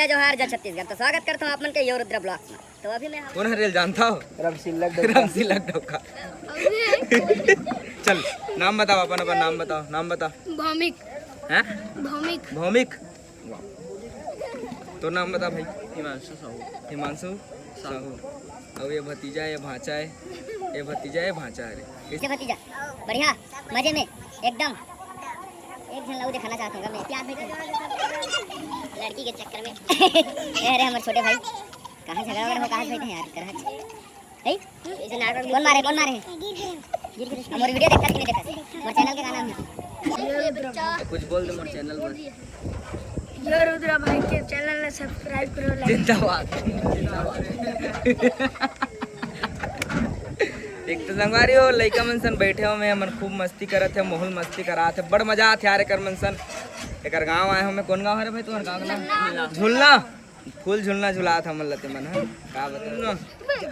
जय जोहार जय छत्तीसगढ़। तो स्वागत करता हूँ आप मन के यो रुद्र ब्लॉग में। तो अभी मैं कौन हरियल जानता हो? रमसिलक डोका। चल नाम बताओ, अपन अपन नाम बताओ, नाम बताओ। भौमिक। हैं? भौमिक। भौमिक। तो नाम बता भाई। हिमांशु साहू। हिमांशु साहू। अब ये भतीजा है, ये भांचा है, ये भतीजा है, भांचा है। इसके भतीजा बढ़िया मजे में एकदम। एक झलक दिखाना चाहता हूँ मैं प्यार में लड़की के चक्कर में। अरे हमारे छोटे भाई कहाँ झगड़ा वगैरह हो, कहाँ बैठे हैं यार करहत ऐसे नाटक। कौन मारे गिर गिर। हमारी वीडियो देखता कि नहीं देखता? हमारे चैनल का नाम है कुछ बोल दो मोर चैनल पर। यो रुद्र भाई के चैनल ने सब्सक्राइब करो। जिंदाबाद। एक तो संगवारी हो लइका मनसन बैठे हो में हमन खूब मस्ती करत है, मोहल मस्ती करात है, बड़ मजा आत यार एकर मनसन। एकर गांव आए हो में कौन गांव है रे भाई तुम्हार गांव का नाम? झुलना। फूल झुलना झुलात हमन लते मन है का बता।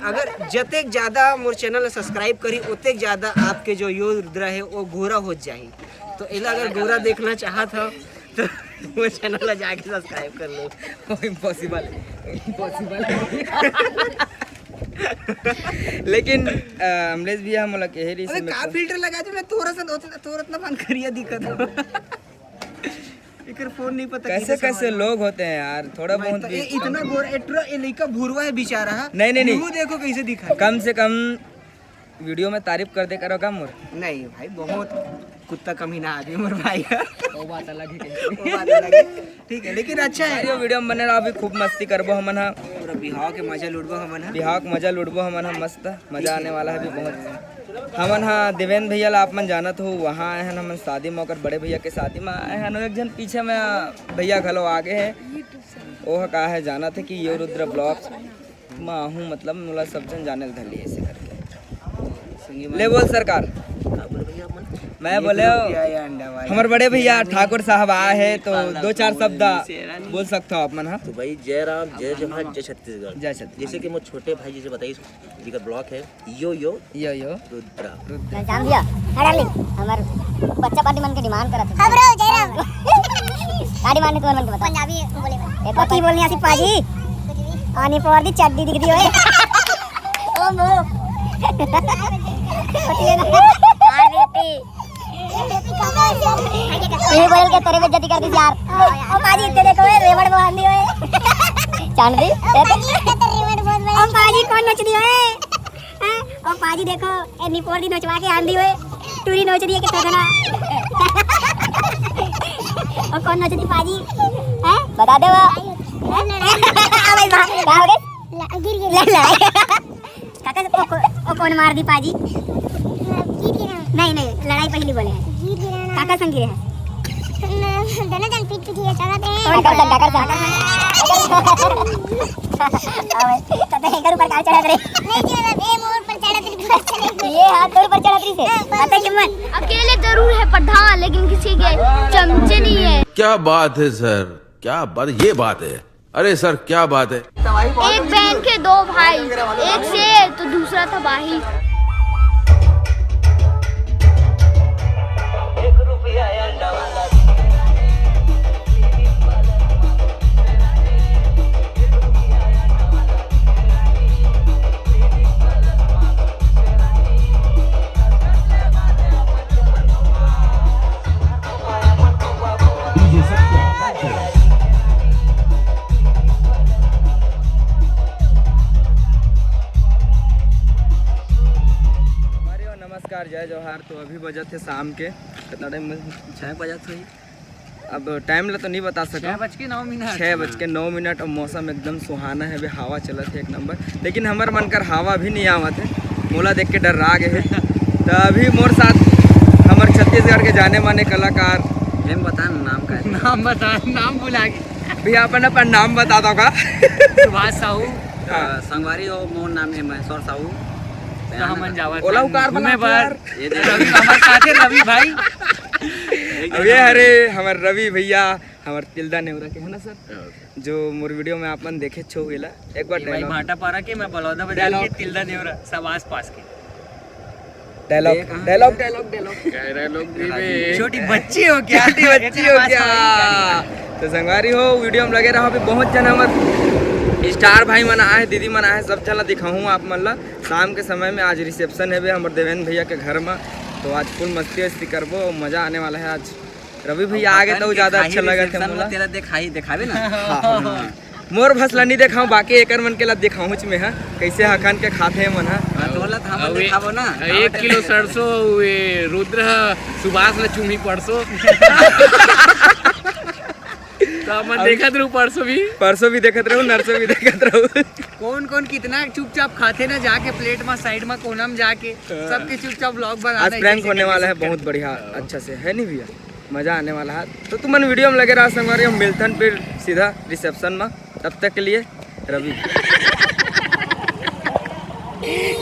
अगर जतेक ज्यादा मोर चैनल ला सब्सक्राइब करी उतेक ज्यादा आपके जो यो रुद्र है वो गोरा हो जाही। तो इला अगर गोरा देखना चाहत हो तो वो चैनल ला जाके सब्सक्राइब कर लो। इम्पॉसिबल लेकिन अमलेश भैया हम लोग कह रही अबे का फिल्टर लगा दे, मैं तोरत ना मन करिया दिक्कत। इकर फोन नहीं पता कैसे कैसे लोग होते हैं यार, थोड़ा बहुत तो भी इतना गोरा एट्रो ए लइका भूरवा है बेचारा। नहीं वो देखो कैसे दिखा। कम से कम वीडियो में तारीफ कर दे करो कम। नहीं भाई बहुत कुत्ता कमीना आदमी मोर भाई का। वो बात अलग है ठीक है, लेकिन अच्छा है। है वीडियो में बने रहो, अभी खूब मस्ती करबो हमन हा, पूरा बिहाव के मजा लुटबो हमन हा। बिहार का मजा लुटबो हमन हा, मस्त मजा आने वाला है भी बहुत। हमन हा देवेंद्र भैया ला आप मन जानत हो, वहाँ आए हैं हमन शादी में, ओकर बड़े भैया के शादी में आए हैं। एक जन पीछे में भैया घलो आगे है, वो का है जाना थे कि यो रुद्र ब्लॉग में हूँ, मतलब मोला सब जन जाने धली ऐसे करके। ले बोल सरकार। मैं बोले हमारे बड़े भैया ठाकुर साहब आए हैं, तो दो चार शब्द बोल सकते हो आप मन। हाँ तो भाई जय राम जय जोहार जय छत्तीसगढ़। जय छत्तीसगढ़। जैसे कि मुझे छोटे भाई जैसे बताइए जिनका ब्लॉक है यो यो यो रुद्रा। मैं जान दिया डार्लिंग हमार बच्चा पार्टी मन के डिमांड करत है। खबरो जयराम का डिमांड है तुम्हारे मन के बता। पंजाबी बोले एक बात बोलनी आसी पाजी आनी पर दी चड्डी दिख दी ओए। ओ मो पटिए ना हां बेटी ये बोल के तेरे बेइज्जती कर दी यार। ओ पाजी तेरे को रेवड़ बांध दी ओए चांद दी ओ पाजी कौन नच दी ओए हैं। ओ पाजी देखो ए निपोर दी नचवा के आंदी ओए टूरी नच रही है कितना गाना। ओ कौन नच दी पाजी हैं बता दे वो। अबे का हो गए गिर ले काका ओ कौन मार दी पाजी? नहीं लड़ाई पहली बोले हैं काका संगी है दोनों जन पीट पीट चलाते हैं। तब हेगर ऊपर का चढ़त रे नहीं चला ए मोर पर चढ़त रही। ये हाथ तोड़ पर चढ़त रही से पता क्यों मन अकेले जरूर है प्रधान लेकिन किसी के चमचे नहीं है। क्या बात है सर, क्या बात, ये बात है। अरे सर क्या बात है। एक बहन के दो भाई, एक शेर तो दूसरा तबाही। नमस्कार जय जोहार। तो अभी बजा थे शाम के कितना टाइम 6 बजा थे। अब टाइम ला तो नहीं बता सका, 6:09 और मौसम एकदम सुहाना है, भी हवा चलत है एक नंबर। लेकिन हमार मन कर हवा भी नहीं आवत है, मोला देख के डर रहा गए है। तो अभी मोर साथ हमारे छत्तीसगढ़ के जाने माने कलाकार बता नाम का नाम बता, नाम भुला गए भैया अपन नाम बता दो का। सुभाष साहू संगवारी हो, मोर नाम है महेश्वर साहू। ओला उकार बना पर ये रवि हमारे साथ है, रवि भाई। अब ये हरे हमारे रवि भैया हमारे तिल्दा नेवरा के है ना सर, जो मोर वीडियो में आपन देखे छो गेला। एक बार भाई भाटा पारा के मैं बलौदा बाजार के तिल्दा नेवरा सब आस पास के। डायलॉग छोटी बच्ची हो क्या? छोटी बच्ची हो क्या? तो संगवारी हो वीडियो में लगे रहो। अभी बहुत जन हमारे स्टार भाई मना है, दीदी मना है, सब चला दिखाऊँ आप मन ला। शाम के समय में आज रिसेप्शन है हमारे देवेंद्र भैया के घर में, तो आज फुल मस्ती वस्ती करबो, मजा आने वाला है। आज रवि भैया आ गए तो ज़्यादा अच्छा लगा था मोला। तेरा दिखावे ना मोर भसला नहीं देखाऊँ, बाकी एकर मन के ला दिखाऊँ में है कैसे हखन के खाते मन है। दिखावो ना 1 किलो सरसों वे रुद्र सुभाष ने चूमी परसों तो मन देखत रहूं, परसों भी देखत रहूं, नरसों भी देखत रहूं। कौन कौन कितना चुपचाप खाते ना जाके प्लेट में साइड में कोना में जाके सबके चुपचाप व्लॉग बना। आज प्रैंक होने वाला है बहुत बढ़िया अच्छा से, है नहीं भैया? मजा आने वाला है। तो तुम मन वीडियो में लगे रहा संगवारी, हम मिलथन फिर सीधा रिसेप्शन में। तब तक के लिए रवि।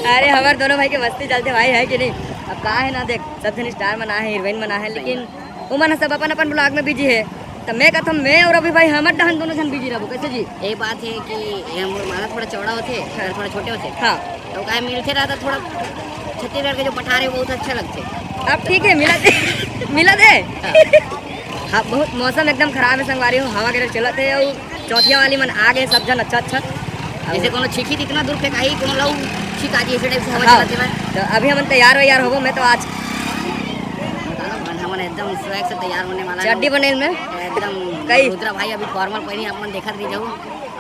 अरे हमारे दोनों भाई के मस्ती चलते भाई, है कि नहीं? अब कहा है ना, देख सब जन स्टार मना है, हीरोइन मना है, लेकिन वो मन सब अपन अपन ब्लॉग में बिजी है। तो मैं कहता मैं और अभी भाई हमारे डहन दोनों जन बिजी रहो। कैसे जी? एक बात है कि ये हमारा थोड़ा चौड़ा होते, थोड़ा छोटे होते। हाँ तो क्या मिलते रहता, थोड़ा छत्तीसगढ़ के जो पठारे बहुत अच्छा लगते। अब ठीक है, मिला दे हाँ बहुत मौसम एकदम खराब है संगवारी हो, हवा गिरल चलत है और चौथिया वाली मन आ गए सब जन अच्छा। जैसे कोनो छिकी इतना दूर फेंकाई, कोनो लाऊ छिका जी ऐसे टाइप से हवा हाँ, चलती है। तो अभी हम तैयार होबो। मैं तो आज हम एकदम स्वैग से तैयार होने वाला है। चड्डी बनेल में एकदम कई रुद्रा भाई अभी फॉर्मल पहनी अपन देखत रही जाऊ।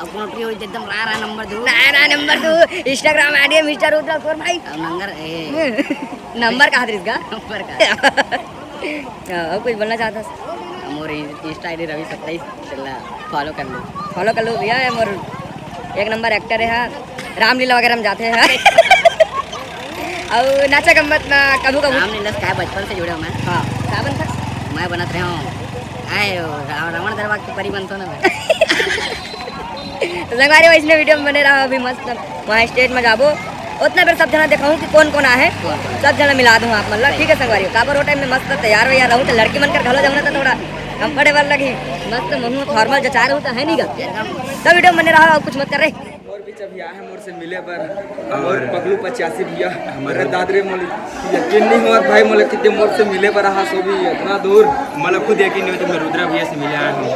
अब कोनो ट्री होई एकदम रा नंबर दो, नंबर 2 इंस्टाग्राम आईडी है मिस्टर रुद्रा कोर भाई। अब नंबर कहाँ था इसका? नंबर का और कुछ बोलना चाहता? हमारे इंस्टा आईडी रवि 27 फॉलो कर लो भैया। मोर एक नंबर एक्टर है, रामलीला वगैरह में जाते हैं और नाचा गम्मत ना कभू रामलीला का बचपन से जुड़ा मैं। हाँ क्या बनता? मैं बनत रहा हूँ रावण दरबार की परी बनता ना मैं। तो संगवारी हो इसने वीडियो में बने रहा। अभी मस्त वहाँ स्टेज में जाबो, उतना फिर सब जना दिखाऊँ कि कौन कौन आए, सब जना मिला दूँ आप मतलब। ठीक है संगवारी, काबर वो टाइम में मस्त तैयार हो रहूँ तो लड़की बनकर घलो जमना तो थोड़ा कंफर्टेबल लगी, मस्त मुँह फॉर्मल जचा रहे हो तो है नहीं गा। सब वीडियो में बने रहा, कुछ मत कर रहे। और भी जब आया है मोर से मिले पर और पगलू 85 भैया हमारे दादरे मोले यकीन नहीं हुआ भाई, मोले कितने मोर से मिले पर रहा सो भी इतना दूर, मतलब खुद यकीन नहीं होता। मैं रुद्रा भैया से मिले आया हूँ।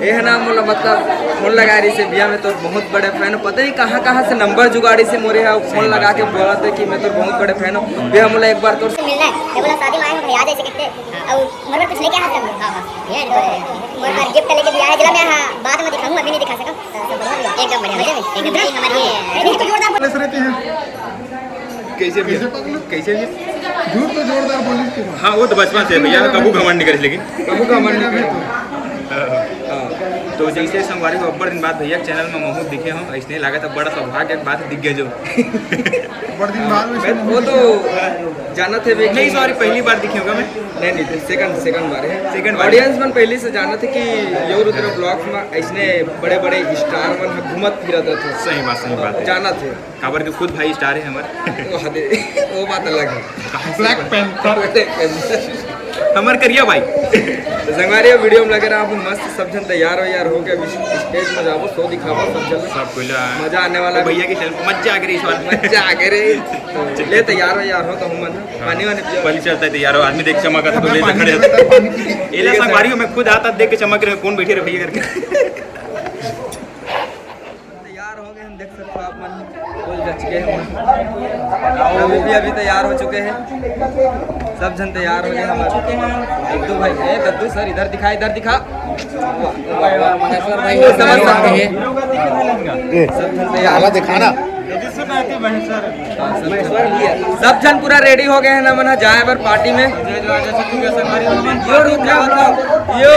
ये है ना मोला मतलब फोन लगा रही से भैया, मैं तो बहुत बड़े फैन हूँ। पता नहीं कहाँ से नंबर जुगाड़ी से मोरे है फोन लगा के बोला था कि मैं तो बहुत बड़े फैन हूँ भैया। मोला एक बार तो मिलना है, बोला शादी में आए हो याद है कितने और मगर कुछ लेके आया था। हां ये मगर गिफ्ट लेके दिया है, जरा मैं बाद में दिखाऊंगा, अभी नहीं दिखा सका। एकदम बढ़िया एकदम हमारी तो जोरदार कैसे भी झूठ तो जोरदार बोली थी। हाँ वो तो बचपन से भैया कबू घमंड नहीं करे, लेकिन कबू का मन नहीं करता। तो जैसे संगवारी को अब्बर दिन बाद भैया चैनल में महूद दिखे हों, इसने लगा था बड़ा सौभाग्य की बात दिख गया जो बड़े दिन बाद में वो तो जाना थे नहीं, सॉरी पहली बार दिखे होगा मैं नहीं सेकंड बार है। सेकंड ऑडियंस मन पहले से जाना थे कि यो रुद्र ब्लॉग्स में ऐसने बड़े बड़े स्टार मन घूमत फिरत थे। सही बात है, जाना थे काबर के खुद भाई स्टार है हमारे। वो बात अलग है। ब्लैक पैंथर हमारे करिया भाई। तो संगवारी वीडियो में लगे रहा आप मस्त सब जन तैयार हो गया, स्टेज में जाओ शो दिखाओ सब जन, सब कोई मजा आने वाला है। भैया के चैनल मजा आ गई, इस बार मजा आ गए रे। तो ले तैयार हो तो हम मन पानी वाने पियो पहले चलता है तैयार हो, आदमी देख चमका था तो ले खड़े होते। एला संगवारी में खुद आता देख के चमक रहे कौन बैठे रहे भैया करके। तैयार हो गए हम, देख सकते हो आप मन फुल जच गए हम। रवि भी अभी तैयार हो चुके हैं, सब जन तैयार हो गए हमारे। दद्दू भाई है, दद्दू सर इधर दिखा, इधर दिखा। सब जन तैयार दिखाना, सब जन पूरा रेडी हो गए हैं ना मना जाए बर पार्टी में। यो रुद्रा यो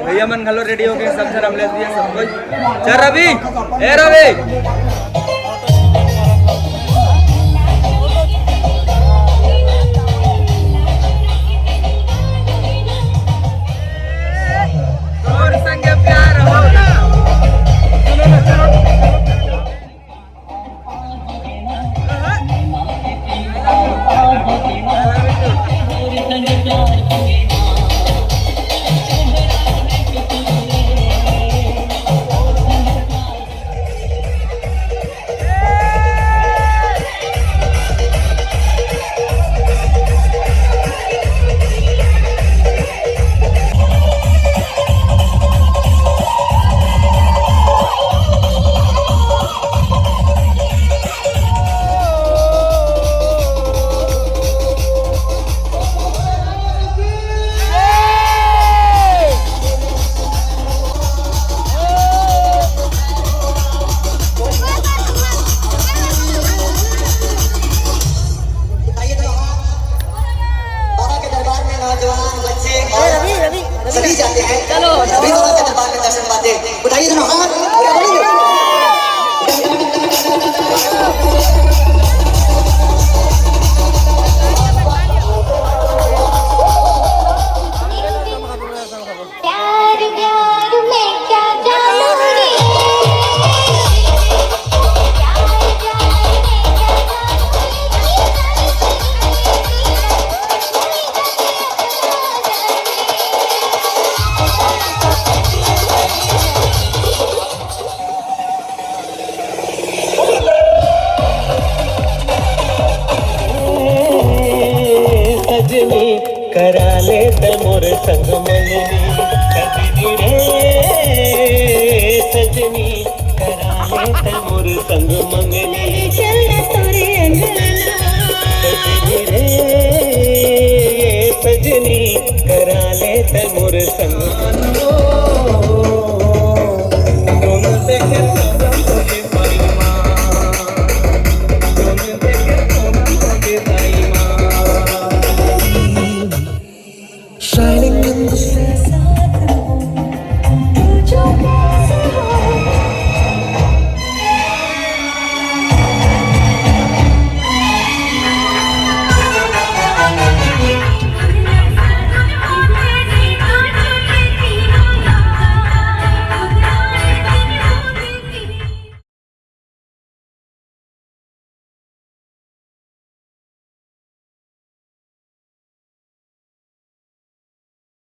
भैया मन घलो रेडी हो गए सब जन, अमलेश भैया सब कोई। चल रवि, ए रवि और संगे प्यार होगा। सभी जाते हैं चलो सभी बाबा के दरबार में दर्शन पाते उठाइए दोनों हाथ और बोलिए करा ले मोर संग मंगनी सजनी रे सजनी करा ले मोर संग मंगनी चल तोरे अंगना सजनी रे सजनी करा ले मोर संग मंगनी